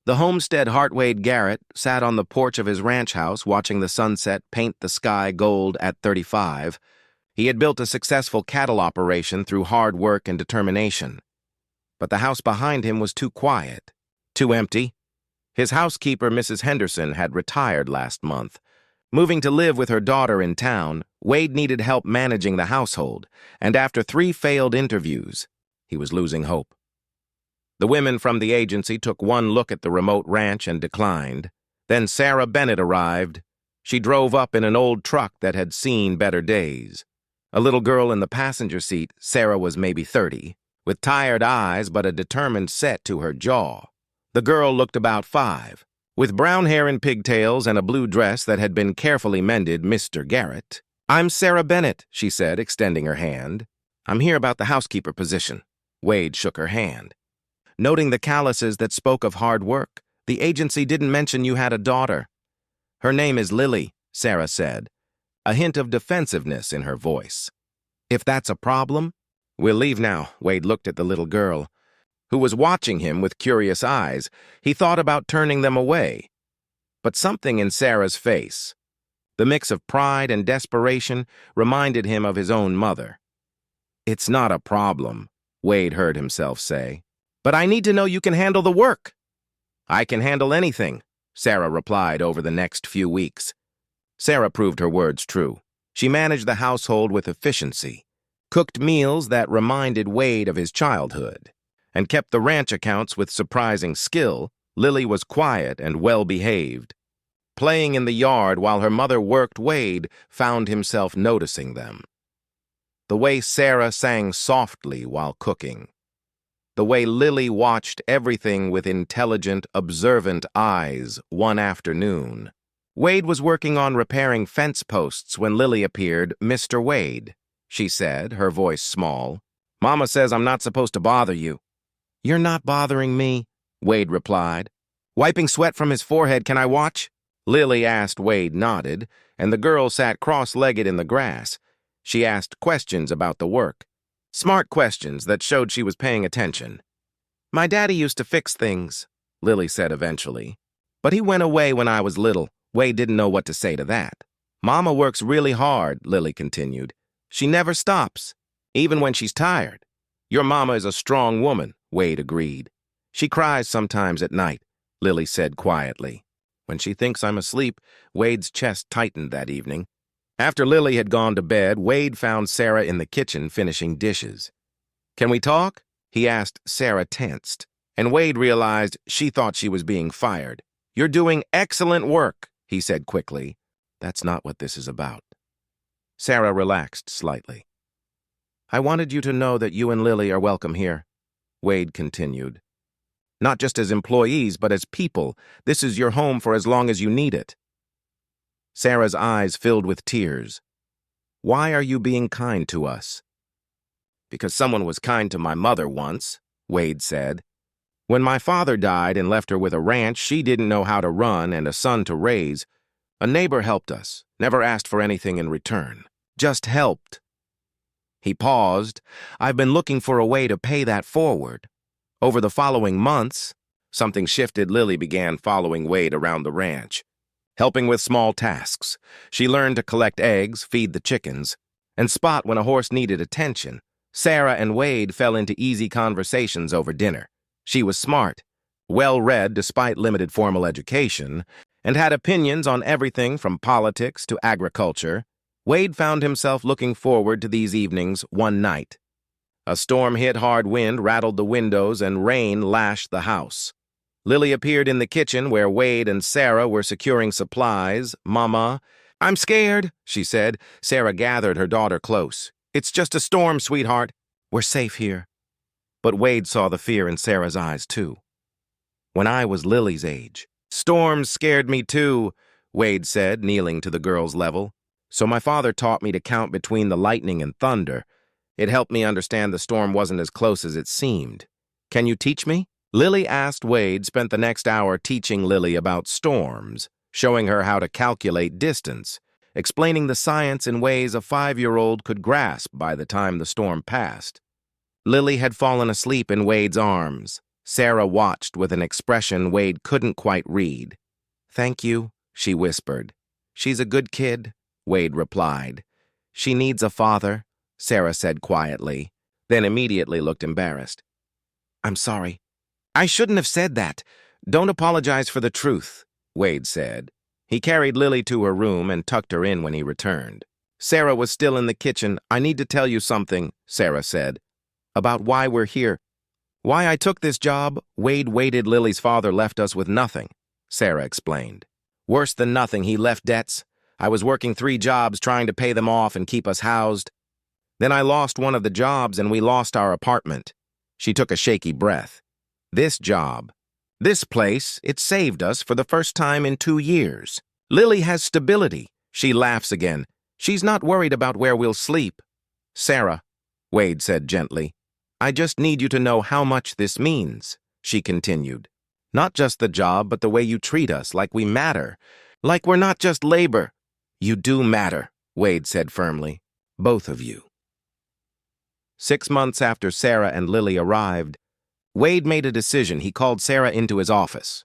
The homestead heart Wade Garrett sat on the porch of his ranch house watching the sunset paint the sky gold at 35. He had built a successful cattle operation through hard work and determination. But the house behind him was too quiet, too empty. His housekeeper, Mrs. Henderson, had retired last month. Moving to live with her daughter in town, Wade needed help managing the household, and after 3 failed interviews, he was losing hope. The women from the agency took one look at the remote ranch and declined. Then Sarah Bennett arrived. She drove up in an old truck that had seen better days. A little girl in the passenger seat, Sarah was maybe 30, with tired eyes but a determined set to her jaw. The girl looked about 5. With brown hair and pigtails and a blue dress that had been carefully mended, Mr. Garrett. "I'm Sarah Bennett," she said, extending her hand. "I'm here about the housekeeper position." Wade shook her hand. Noting the calluses that spoke of hard work, "The agency didn't mention you had a daughter." "Her name is Lily," Sarah said, a hint of defensiveness in her voice. "If that's a problem, we'll leave now." Wade looked at the little girl, who was watching him with curious eyes. He thought about turning them away. But something in Sarah's face, the mix of pride and desperation, reminded him of his own mother. "It's not a problem," Wade heard himself say. "But I need to know you can handle the work." "I can handle anything," Sarah replied over the next few weeks. Sarah proved her words true. She managed the household with efficiency, cooked meals that reminded Wade of his childhood, and kept the ranch accounts with surprising skill. Lily was quiet and well-behaved. Playing in the yard while her mother worked, Wade found himself noticing them. The way Sarah sang softly while cooking. The way Lily watched everything with intelligent, observant eyes one afternoon. Wade was working on repairing fence posts when Lily appeared. "Mr. Wade," she said, her voice small. "Mama says I'm not supposed to bother you." "You're not bothering me," Wade replied. "Wiping sweat from his forehead, can I watch?" Lily asked. Wade nodded, and the girl sat cross-legged in the grass. She asked questions about the work. Smart questions that showed she was paying attention. "My daddy used to fix things," Lily said eventually. "But he went away when I was little." Wade didn't know what to say to that. "Mama works really hard," Lily continued. "She never stops, even when she's tired." "Your mama is a strong woman," Wade agreed. "She cries sometimes at night," Lily said quietly. "When she thinks I'm asleep." Wade's chest tightened that evening. After Lily had gone to bed, Wade found Sarah in the kitchen finishing dishes. "Can we talk?" he asked. Sarah tensed, and Wade realized she thought she was being fired. "You're doing excellent work," he said quickly. "That's not what this is about." Sarah relaxed slightly. "I wanted you to know that you and Lily are welcome here," Wade continued. "Not just as employees, but as people. This is your home for as long as you need it." Sarah's eyes filled with tears. "Why are you being kind to us?" "Because someone was kind to my mother once," Wade said. "When my father died and left her with a ranch she didn't know how to run and a son to raise, a neighbor helped us, never asked for anything in return. Just helped." He paused. "I've been looking for a way to pay that forward." Over the following months, something shifted. Lily began following Wade around the ranch, helping with small tasks. She learned to collect eggs, feed the chickens, and spot when a horse needed attention. Sarah and Wade fell into easy conversations over dinner. She was smart, well-read despite limited formal education, and had opinions on everything from politics to agriculture. Wade found himself looking forward to these evenings one night. A storm hit. Hard wind rattled the windows and rain lashed the house. Lily appeared in the kitchen where Wade and Sarah were securing supplies. "Mama, I'm scared," she said. Sarah gathered her daughter close. "It's just a storm, sweetheart. We're safe here." But Wade saw the fear in Sarah's eyes, too. "When I was Lily's age, storms scared me, too," Wade said, kneeling to the girl's level. "So my father taught me to count between the lightning and thunder. It helped me understand the storm wasn't as close as it seemed. Can you teach me?" Lily asked. Wade spent the next hour teaching Lily about storms, showing her how to calculate distance, explaining the science in ways a 5-year-old could grasp by the time the storm passed. Lily had fallen asleep in Wade's arms, Sarah watched with an expression Wade couldn't quite read. "Thank you," she whispered. "She's a good kid," Wade replied. "She needs a father," Sarah said quietly, then immediately looked embarrassed. "I'm sorry. I shouldn't have said that. Don't apologize for the truth," Wade said. He carried Lily to her room and tucked her in when he returned. Sarah was still in the kitchen. "I need to tell you something," Sarah said, "about why we're here. Why I took this job." "Wade waited. Lily's father left us with nothing," Sarah explained. "Worse than nothing, he left debts. I was working 3 jobs trying to pay them off and keep us housed. Then I lost one of the jobs and we lost our apartment." She took a shaky breath. "This job, this place, it saved us for the first time in 2 years. Lily has stability." She laughs again. "She's not worried about where we'll sleep." "Sarah," Wade said gently, "I just need you to know how much this means," she continued. "Not just the job, but the way you treat us, like we matter. Like we're not just labor." "You do matter," Wade said firmly. "Both of you." 6 months after Sarah and Lily arrived, Wade made a decision. He called Sarah into his office.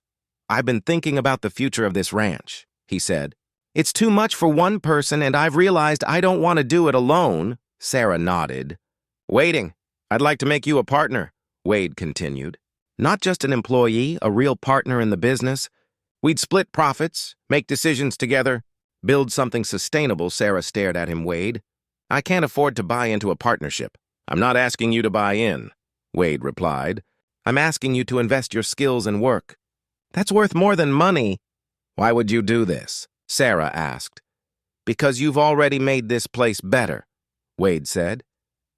"I've been thinking about the future of this ranch," he said. "It's too much for one person, and I've realized I don't want to do it alone." Sarah nodded. "Waiting. I'd like to make you a partner," Wade continued. "Not just an employee, a real partner in the business. We'd split profits, make decisions together, build something sustainable." Sarah stared at him. "Wade, I can't afford to buy into a partnership." "I'm not asking you to buy in," Wade replied. "I'm asking you to invest your skills and work. That's worth more than money." "Why would you do this?" Sarah asked. "Because you've already made this place better," Wade said.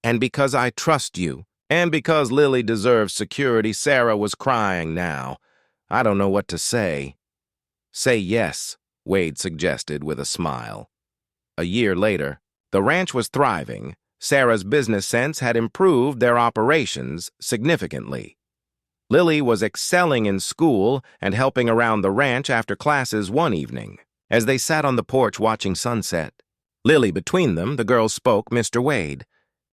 "And because I trust you. And because Lily deserves security." Sarah was crying now. "I don't know what to say." "Say yes," Wade suggested with a smile. A year later, the ranch was thriving. Sarah's business sense had improved their operations significantly. Lily was excelling in school and helping around the ranch after classes one evening. As they sat on the porch watching sunset, Lily between them, the girls spoke. "Mr. Wade,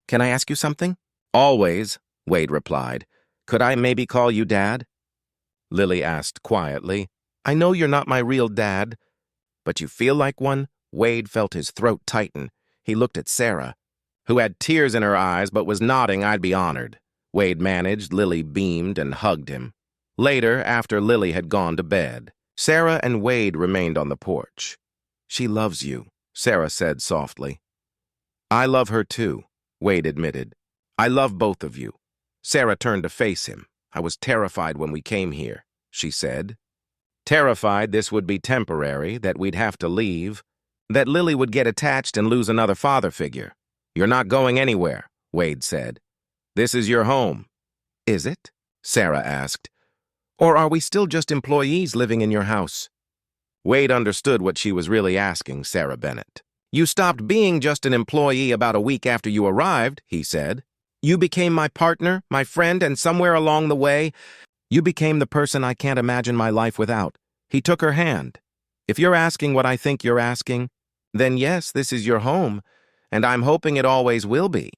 can I ask you something?" "Always," Wade replied. "Could I maybe call you Dad?" Lily asked quietly. "I know you're not my real dad, but you feel like one." Wade felt his throat tighten. He looked at Sarah, who had tears in her eyes but was nodding. "I'd be honored," Wade managed. Lily beamed and hugged him. Later, after Lily had gone to bed, Sarah and Wade remained on the porch. "She loves you," Sarah said softly. "I love her too," Wade admitted. "I love both of you." Sarah turned to face him. "I was terrified when we came here," she said. "Terrified this would be temporary, that we'd have to leave, that Lily would get attached and lose another father figure." "You're not going anywhere," Wade said. "This is your home." "Is it?" Sarah asked. "Or are we still just employees living in your house?" Wade understood what she was really asking, Sarah Bennett. "You stopped being just an employee about a week after you arrived," he said. "You became my partner, my friend, and somewhere along the way, you became the person I can't imagine my life without." He took her hand. "If you're asking what I think you're asking, then yes, this is your home, and I'm hoping it always will be."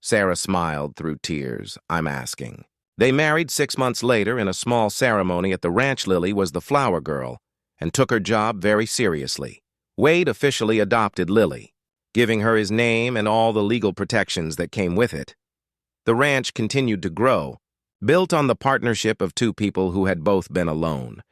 Sarah smiled through tears. "I'm asking." They married 6 months later in a small ceremony at the ranch. Lily was the flower girl and took her job very seriously. Wade officially adopted Lily, giving her his name and all the legal protections that came with it. The ranch continued to grow, built on the partnership of 2 people who had both been alone,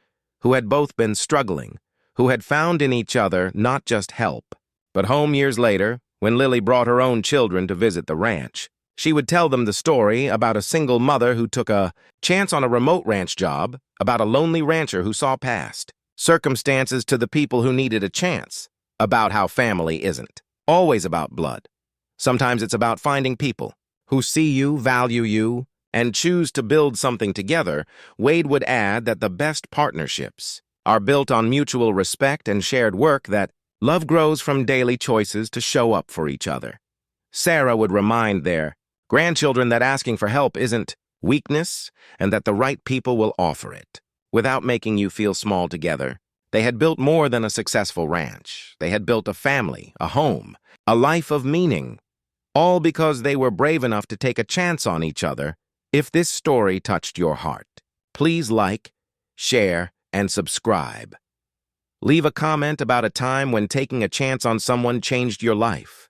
who had both been struggling, who had found in each other not just help, but home. Years later, when Lily brought her own children to visit the ranch, she would tell them the story about a single mother who took a chance on a remote ranch job, about a lonely rancher who saw past circumstances to the people who needed a chance, about how family isn't always about blood. Sometimes it's about finding people who see you, value you, and choose to build something together. Wade would add that the best partnerships are built on mutual respect and shared work, that love grows from daily choices to show up for each other. Sarah would remind their grandchildren that asking for help isn't weakness, and that the right people will offer it, without making you feel small together. They had built more than a successful ranch. They had built a family, a home, a life of meaning, all because they were brave enough to take a chance on each other If this story touched your heart, please like, share, and subscribe. Leave a comment about a time when taking a chance on someone changed your life.